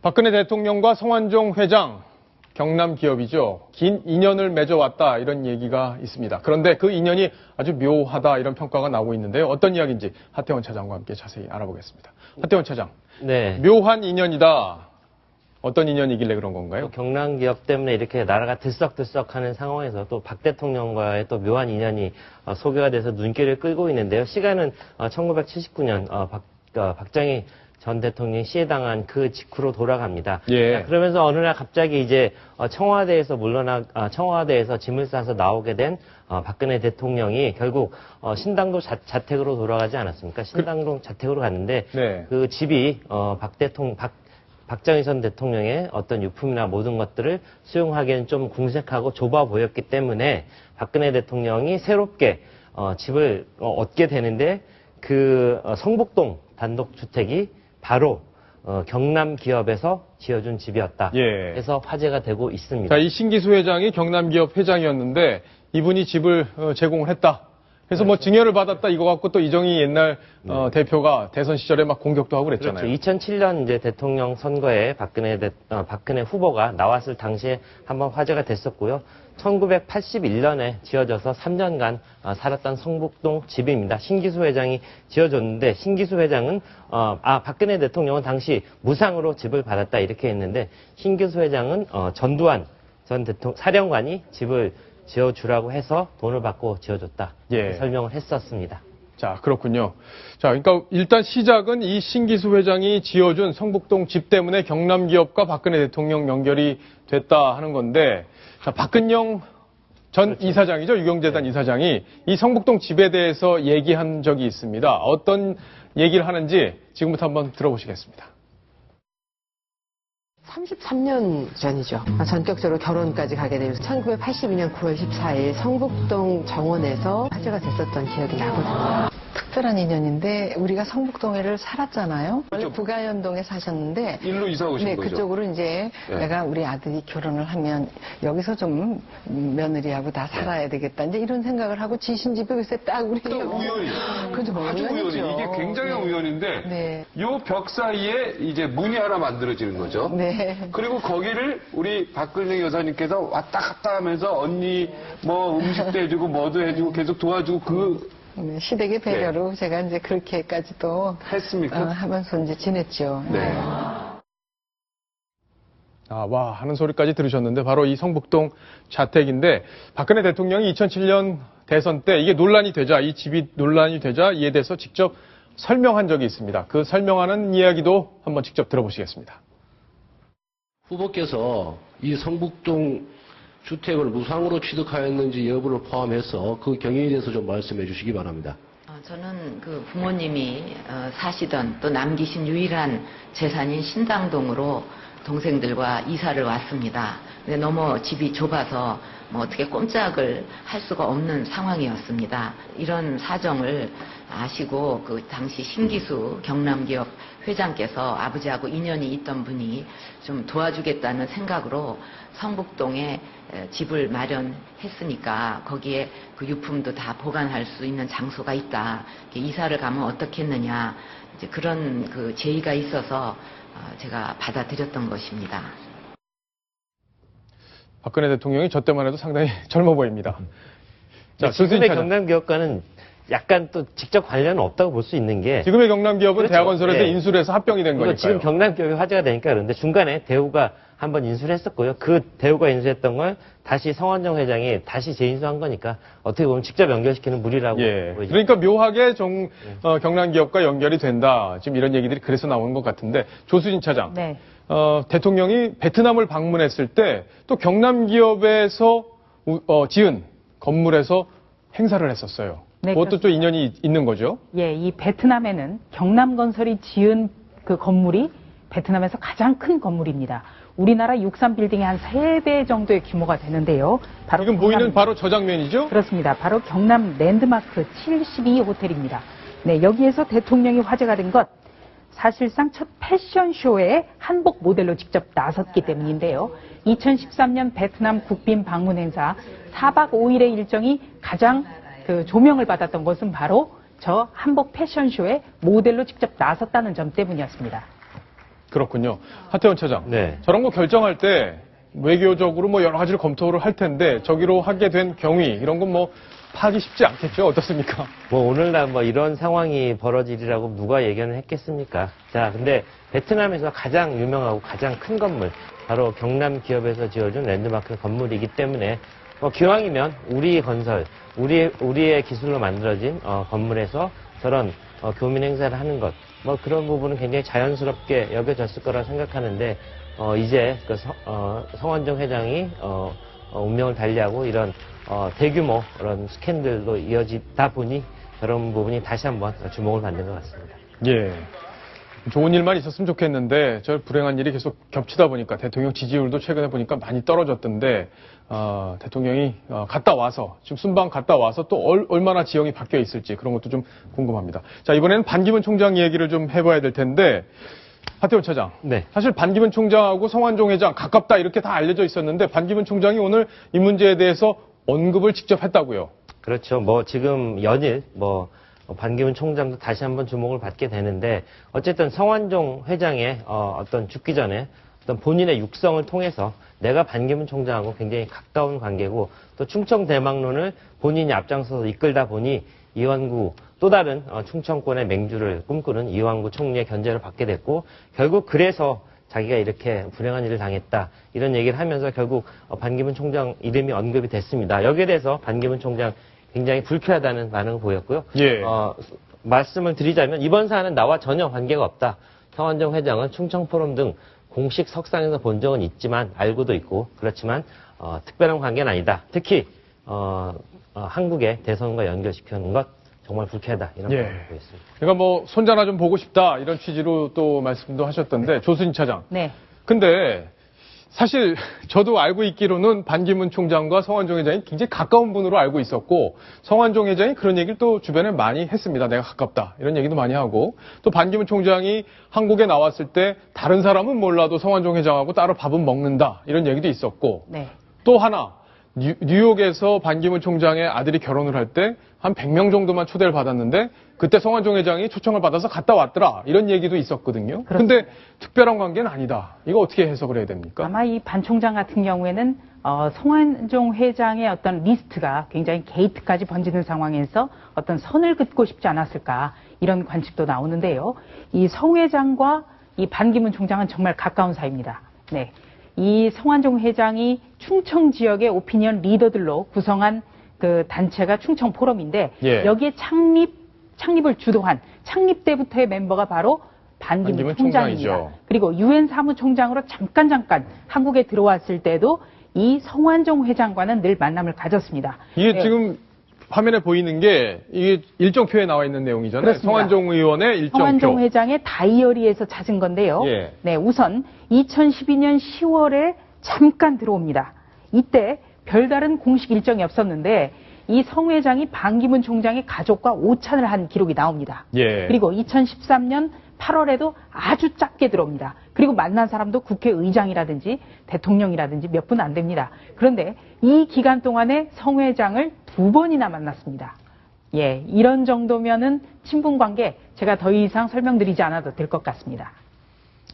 박근혜 대통령과 성완종 회장, 경남 기업이죠. 긴 인연을 맺어왔다 이런 얘기가 있습니다. 그런데 그 인연이 아주 묘하다 이런 평가가 나오고 있는데요. 어떤 이야기인지 하태원 차장과 함께 자세히 알아보겠습니다. 하태원 차장, 네. 묘한 인연이다. 어떤 인연이길래 그런 건가요? 경남 기업 때문에 이렇게 나라가 들썩들썩하는 상황에서 또 박 대통령과의 또 묘한 인연이 소개가 돼서 눈길을 끌고 있는데요. 시간은 1979년 박정희 전 대통령이 시해당한 그 직후로 돌아갑니다. 예. 그러면서 어느 날 갑자기 이제 청와대에서 청와대에서 짐을 싸서 나오게 된 박근혜 대통령이 결국 신당동 자택으로 돌아가지 않았습니까? 신당동 자택으로 갔는데 네. 그 집이 박정희 전 대통령의 어떤 유품이나 모든 것들을 수용하기에는 좀 궁색하고 좁아 보였기 때문에 박근혜 대통령이 새롭게 집을 얻게 되는데 그 성북동 단독주택이 바로 경남 기업에서 지어준 집이었다. 예. 해서 화제가 되고 있습니다. 자, 이 신기수 회장이 경남 기업 회장이었는데 이분이 집을 제공을 했다. 그래서 뭐 증여를 받았다 이거 갖고 또 이정희 옛날 대표가 대선 시절에 막 공격도 하고 그랬잖아요. 그렇죠. 2007년 이제 대통령 선거에 박근혜 후보가 나왔을 당시에 한번 화제가 됐었고요. 1981년에 지어져서 3년간 살았던 성북동 집입니다. 신기수 회장이 지어줬는데 신기수 회장은 박근혜 대통령은 당시 무상으로 집을 받았다 이렇게 했는데 신기수 회장은 전두환 전 사령관이 집을 지어주라고 해서 돈을 받고 지어줬다. 예. 설명을 했었습니다. 자, 그렇군요. 자, 그러니까 일단 시작은 이 신기수 회장이 지어준 성북동 집 때문에 경남 기업과 박근혜 대통령 연결이 됐다 하는 건데, 자, 박근영 전 그렇죠. 이사장이죠. 유경재단 네. 이사장이 이 성북동 집에 대해서 얘기한 적이 있습니다. 어떤 얘기를 하는지 지금부터 한번 들어보시겠습니다. 33년 전이죠. 전격적으로 결혼까지 가게 되면서 1982년 9월 14일 성북동 정원에서 화제가 됐었던 기억이 나거든요. 특별한 인연인데 우리가 성북동에를 살았잖아요. 원래 부가연동에 사셨는데 일로 이사 오신 네, 거죠? 그쪽으로 이제 내가 우리 아들이 결혼을 하면 여기서 좀 며느리하고 다 살아야 되겠다. 이제 이런 생각을 하고 지신 집에 글쎄 딱 우리 우연히. 그죠, 아주 우연히. 우연이죠. 이게 굉장히 우연인데 네. 요 벽 사이에 이제 문이 하나 만들어지는 거죠. 네. 그리고 거기를 우리 박근혜 여사님께서 왔다 갔다 하면서 언니 뭐 음식도 해주고 뭐도 해주고 계속 도와주고 그 네, 시댁의 배려로 제가 이제 그렇게까지도 했습니까? 하면서 이제 지냈죠. 네. 와 하는 소리까지 들으셨는데 바로 이 성북동 자택인데 박근혜 대통령이 2007년 대선 때 이게 논란이 되자 이 집이 논란이 되자 이에 대해서 직접 설명한 적이 있습니다. 그 설명하는 이야기도 한번 직접 들어보시겠습니다. 후보께서 이 성북동 주택을 무상으로 취득하였는지 여부를 포함해서 그 경위에 대해서 좀 말씀해 주시기 바랍니다. 저는 그 부모님이 사시던 또 남기신 유일한 재산인 신당동으로 동생들과 이사를 왔습니다. 근데 너무 집이 좁아서 뭐 어떻게 꼼짝을 할 수가 없는 상황이었습니다. 이런 사정을 아시고 그 당시 신기수 경남기업 회장께서 아버지하고 인연이 있던 분이 좀 도와주겠다는 생각으로 성북동에 집을 마련했으니까 거기에 그 유품도 다 보관할 수 있는 장소가 있다. 이사를 가면 어떻겠느냐. 이제 그런 그 제의가 있어서 제가 받아들였던 것입니다. 박근혜 대통령이 저 때만 해도 상당히 젊어 보입니다. 자, 지금의 경남기업과는 약간 또 직접 관련은 없다고 볼 수 있는 게 지금의 경남기업은 그렇죠. 대학원설에서 네. 인수를 해서 합병이 된 거니까요. 지금 경남기업이 화제가 되니까 그런데 중간에 대우가 한번 인수를 했었고요. 그 대우가 인수했던 걸 다시 성완종 회장이 다시 재인수한 거니까 어떻게 보면 직접 연결시키는 물이라고 보이죠. 그러니까 묘하게 경남기업과 연결이 된다. 지금 이런 얘기들이 그래서 나오는 것 같은데 조수진 차장. 네. 대통령이 베트남을 방문했을 때 또 경남기업에서 지은 건물에서 행사를 했었어요. 네, 그것도 좀 인연이 있는 거죠? 예, 이 베트남에는 경남건설이 지은 그 건물이 베트남에서 가장 큰 건물입니다. 우리나라 63빌딩의 한 3배 정도의 규모가 되는데요. 바로 지금 보이는 바로 저 장면이죠? 그렇습니다. 바로 경남 랜드마크 72 호텔입니다. 네, 여기에서 대통령이 화제가 된 것 사실상 첫 패션쇼에 한복 모델로 직접 나섰기 때문인데요. 2013년 베트남 국빈 방문 행사 4박 5일의 일정이 가장 조명을 받았던 것은 바로 저 한복 패션쇼에 모델로 직접 나섰다는 점 때문이었습니다. 그렇군요. 하태원 차장. 네. 저런 거 결정할 때 외교적으로 뭐 여러 가지를 검토를 할 텐데 저기로 하게 된 경위 이런 건 뭐 파악이 쉽지 않겠죠. 어떻습니까? 뭐 오늘날 뭐 이런 상황이 벌어지리라고 누가 예견을 했겠습니까? 자, 근데 베트남에서 가장 유명하고 가장 큰 건물, 바로 경남 기업에서 지어준 랜드마크 건물이기 때문에 기왕이면 우리 건설, 우리의 기술로 만들어진 건물에서 저런 교민 행사를 하는 것, 뭐 그런 부분은 굉장히 자연스럽게 여겨졌을 거라 생각하는데 이제 그 성완종 회장이 운명을 달리하고 이런 대규모 그런 스캔들로 이어지다 보니 그런 부분이 다시 한번 주목을 받는 것 같습니다. 예. 좋은 일만 있었으면 좋겠는데 저 불행한 일이 계속 겹치다 보니까 대통령 지지율도 최근에 보니까 많이 떨어졌던데 대통령이 갔다 와서 지금 순방 갔다 와서 또 얼마나 지형이 바뀌어 있을지 그런 것도 좀 궁금합니다. 자, 이번에는 반기문 총장 얘기를 좀 해봐야 될 텐데 하태원 차장. 네. 사실 반기문 총장하고 성완종 회장 가깝다 이렇게 다 알려져 있었는데 반기문 총장이 오늘 이 문제에 대해서 언급을 직접 했다고요. 그렇죠. 뭐 지금 연일 반기문 총장도 다시 한번 주목을 받게 되는데 어쨌든 성완종 회장의 어떤 죽기 전에 어떤 본인의 육성을 통해서 내가 반기문 총장하고 굉장히 가까운 관계고 또 충청 대망론을 본인이 앞장서서 이끌다 보니 이완구 또 다른 충청권의 맹주를 꿈꾸는 이완구 총리의 견제를 받게 됐고 결국 그래서 자기가 이렇게 불행한 일을 당했다 이런 얘기를 하면서 결국 반기문 총장 이름이 언급이 됐습니다. 여기에 대해서 반기문 총장 굉장히 불쾌하다는 반응을 보였고요. 예. 말씀을 드리자면 이번 사안은 나와 전혀 관계가 없다. 성완종 회장은 충청포럼 등 공식 석상에서 본 적은 있지만 알고도 있고 그렇지만 특별한 관계는 아니다. 특히 한국의 대선과 연결시키는 것 정말 불쾌하다 이런 예. 반응을 보였습니다. 그러니까 뭐 손자나 좀 보고 싶다 이런 취지로 또 말씀도 하셨던데 조순희 차장. 네. 근데 사실 저도 알고 있기로는 반기문 총장과 성완종 회장이 굉장히 가까운 분으로 알고 있었고 성완종 회장이 그런 얘기를 또 주변에 많이 했습니다. 내가 가깝다 이런 얘기도 많이 하고 또 반기문 총장이 한국에 나왔을 때 다른 사람은 몰라도 성완종 회장하고 따로 밥은 먹는다 이런 얘기도 있었고 네. 또 하나 뉴욕에서 반기문 총장의 아들이 결혼을 할 때 한 100명 정도만 초대를 받았는데 그때 성완종 회장이 초청을 받아서 갔다 왔더라 이런 얘기도 있었거든요. 그런데 특별한 관계는 아니다. 이거 어떻게 해석을 해야 됩니까? 아마 이 반 총장 같은 경우에는 성완종 회장의 어떤 리스트가 굉장히 게이트까지 번지는 상황에서 어떤 선을 긋고 싶지 않았을까 이런 관측도 나오는데요. 이 성 회장과 이 반기문 총장은 정말 가까운 사이입니다. 네. 이 성완종 회장이 충청 지역의 오피니언 리더들로 구성한 그 단체가 충청 포럼인데 예. 여기에 창립을 주도한 창립 때부터의 멤버가 바로 반기문 총장입니다. 총장이죠. 그리고 유엔 사무총장으로 잠깐 한국에 들어왔을 때도 이 성완종 회장과는 늘 만남을 가졌습니다. 이게 네. 지금 화면에 보이는 게 이게 일정표에 나와 있는 내용이잖아요. 그렇습니다. 성완종 의원의 일정표. 성완종 회장의 다이어리에서 찾은 건데요. 예. 네, 우선 2012년 10월에 잠깐 들어옵니다. 이때 별다른 공식 일정이 없었는데 이 성 회장이 반기문 총장의 가족과 오찬을 한 기록이 나옵니다. 예. 그리고 2013년 8월에도 아주 짧게 들어옵니다. 그리고 만난 사람도 국회의장이라든지 대통령이라든지 몇 분 안 됩니다. 그런데 이 기간 동안에 성 회장을 2번이나 만났습니다. 예, 이런 정도면은 친분 관계 제가 더 이상 설명드리지 않아도 될 것 같습니다.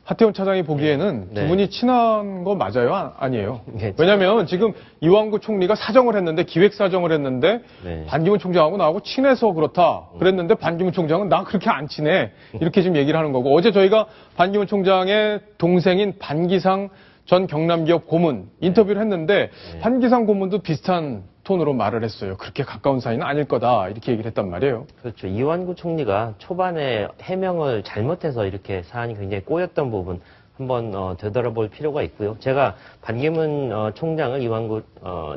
하태원 차장이 보기에는 네. 두 분이 친한 거 맞아요? 아니에요? 네. 왜냐하면 지금 이완구 총리가 사정을 했는데 기획사정을 했는데 네. 반기문 총장하고 나하고 친해서 그렇다 그랬는데 반기문 총장은 나 그렇게 안 친해 이렇게 지금 얘기를 하는 거고 어제 저희가 반기문 총장의 동생인 반기상 전 경남기업 고문 인터뷰를 했는데 반기상 고문도 비슷한 톤으로 말을 했어요. 그렇게 가까운 사이는 아닐 거다 이렇게 얘기를 했단 말이에요. 그렇죠. 이완구 총리가 초반에 해명을 잘못해서 이렇게 사안이 굉장히 꼬였던 부분 한번 되돌아볼 필요가 있고요. 제가 반기문 총장을 이완구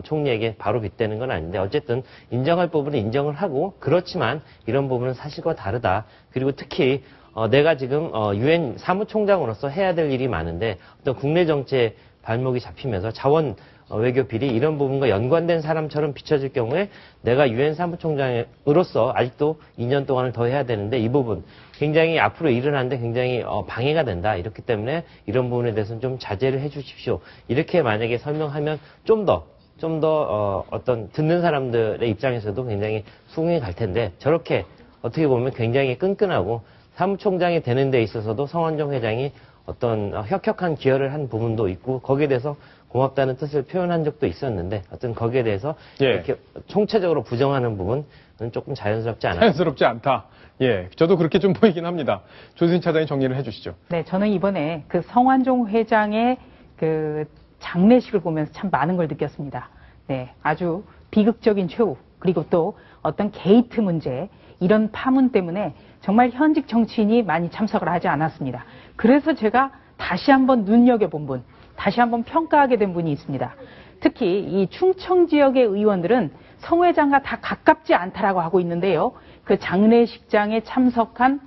총리에게 바로 빗대는 건 아닌데 어쨌든 인정할 부분은 인정을 하고 그렇지만 이런 부분은 사실과 다르다. 그리고 특히 내가 지금 유엔 사무총장으로서 해야 될 일이 많은데 어떤 국내 정치에 발목이 잡히면서 자원 외교 비리 이런 부분과 연관된 사람처럼 비춰질 경우에 내가 유엔 사무총장으로서 아직도 2년 동안을 더 해야 되는데 이 부분 굉장히 앞으로 일을 하는데 굉장히 방해가 된다. 이렇기 때문에 이런 부분에 대해서는 좀 자제를 해 주십시오. 이렇게 만약에 설명하면 좀 더 어떤 듣는 사람들의 입장에서도 굉장히 수긍이 갈 텐데 저렇게 어떻게 보면 굉장히 끈끈하고 사무총장이 되는 데 있어서도 성완종 회장이 어떤 혁혁한 기여를 한 부분도 있고 거기에 대해서 고맙다는 뜻을 표현한 적도 있었는데 어떤 거기에 대해서 예. 이렇게 총체적으로 부정하는 부분은 조금 자연스럽지 않아요. 자연스럽지 않다. 예, 저도 그렇게 좀 보이긴 합니다. 조수진 차장이 정리를 해주시죠. 네, 저는 이번에 그 성완종 회장의 그 장례식을 보면서 참 많은 걸 느꼈습니다. 네, 아주 비극적인 최후, 그리고 또 어떤 게이트 문제, 이런 파문 때문에 정말 현직 정치인이 많이 참석을 하지 않았습니다. 그래서 제가 다시 한번 눈여겨본 분, 다시 한번 평가하게 된 분이 있습니다. 특히 이 충청 지역의 의원들은 성 회장과 다 가깝지 않다라고 하고 있는데요. 그 장례식장에 참석한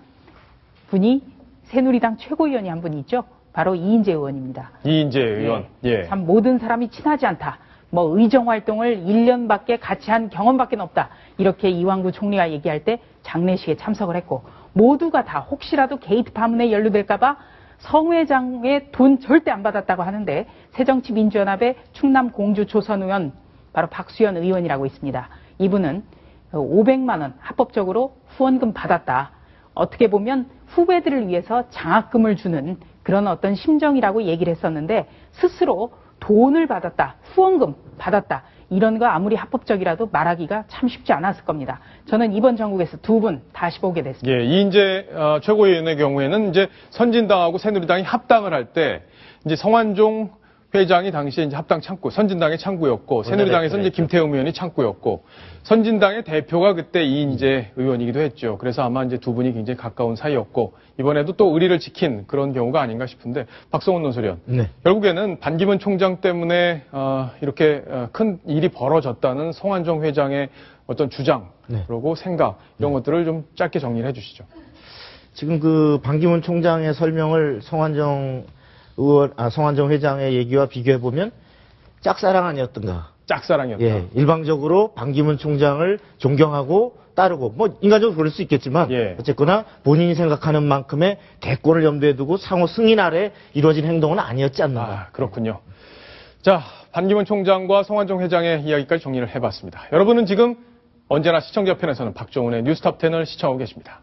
분이 새누리당 최고위원이 한 분이 있죠. 바로 이인재 의원입니다. 이인재 의원. 예. 참 모든 사람이 친하지 않다. 뭐 의정 활동을 1년밖에 같이 한 경험밖에 없다. 이렇게 이완구 총리가 얘기할 때 장례식에 참석을 했고 모두가 다 혹시라도 게이트 파문에 연루될까봐 성 회장의 돈 절대 안 받았다고 하는데 새정치민주연합의 충남 공주 조선 의원 바로 박수현 의원이라고 있습니다. 이분은 500만 원 합법적으로 후원금 받았다. 어떻게 보면 후배들을 위해서 장학금을 주는 그런 어떤 심정이라고 얘기를 했었는데 스스로 돈을 받았다, 후원금 받았다, 이런 거 아무리 합법적이라도 말하기가 참 쉽지 않았을 겁니다. 저는 이번 전국에서 두 분 다시 보게 됐습니다. 예, 이인재 최고위원의 경우에는 이제 선진당하고 새누리당이 합당을 할 때 이제 성완종 회장이 당시에 이제 합당 창구, 선진당의 창구였고 새누리당에서 이제 김태흠 의원이 창구였고 선진당의 대표가 그때 이인재 의원이기도 했죠. 그래서 아마 이제 두 분이 굉장히 가까운 사이였고 이번에도 또 의리를 지킨 그런 경우가 아닌가 싶은데 박성훈 논설위원. 네. 결국에는 반기문 총장 때문에 이렇게 큰 일이 벌어졌다는 성완종 회장의 어떤 주장 네. 그리고 생각 이런 것들을 좀 짧게 정리를 해주시죠. 지금 그 반기문 총장의 설명을 성완종 회장의 얘기와 비교해 보면 짝사랑 아니었던가. 짝사랑이었다. 예, 일방적으로 반기문 총장을 존경하고 따르고 뭐 인간적으로 그럴 수 있겠지만 예. 어쨌거나 본인이 생각하는 만큼의 대권을 염두에 두고 상호 승인 아래 이루어진 행동은 아니었지 않는가. 아, 그렇군요. 자, 반기문 총장과 성완종 회장의 이야기까지 정리를 해봤습니다. 여러분은 지금 언제나 시청자 편에서는 박정훈의 뉴스탑10을 시청하고 계십니다.